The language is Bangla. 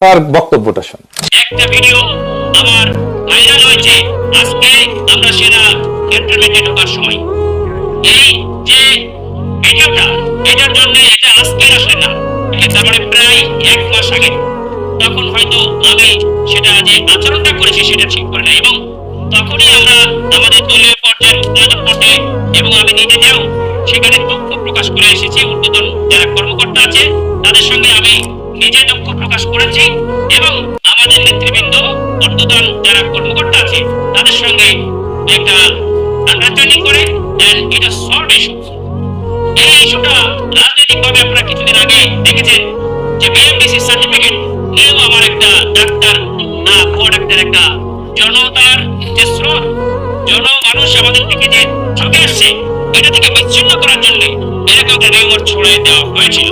তার বক্তব্যটা শুন। একটা ভিডিও আমার ভাইরাল হয়েছে আজকে আমরা সেরা ক্যান্টনমেন্টে ঢোকার সময়। এই যে ভিডিওটা, এটার জন্য এটা আজকের আসলে না, এটা মানে প্রায় 1 মাস আগে। তখন হয়তো আমি সেটা যে আচরণটা করেছি সেটা ঠিক করে না, এবং তখনই আমরা আমাদের দলীয় পর্যায়ে এবং আমি নিজেও সেখানে দুঃখ প্রকাশ করে এসেছি। ঊর্ধ্বতন যারা কর্মকর্তা আছে তাদের সঙ্গে আমি নিজে দুঃখ প্রকাশ করেছি, এবং আমাদের নেতৃবৃন্দ ঊর্ধ্বতন যারা কর্মকর্তা আছে তাদের সঙ্গে একটা আন্ডারস্ট্যান্ডিং করে এটা সলভ ইস্যু। এই ইস্যুটা রাজনৈতিকভাবে আপনারা কিছুদিন আগে দেখেছেন যে বিএমডিসি সার্টিফিকেট নিয়েও আমার একটা ডাক্তার না প্রোডাক্টের একটা জনতার যে স্রোত, জনমানুষ আমাদের দিকে যে ঝুঁকে আসছে, এটা থেকে বিচ্ছিন্ন করার জন্য এরকম একটা রিউমার ছড়িয়ে দেওয়া হয়েছিল।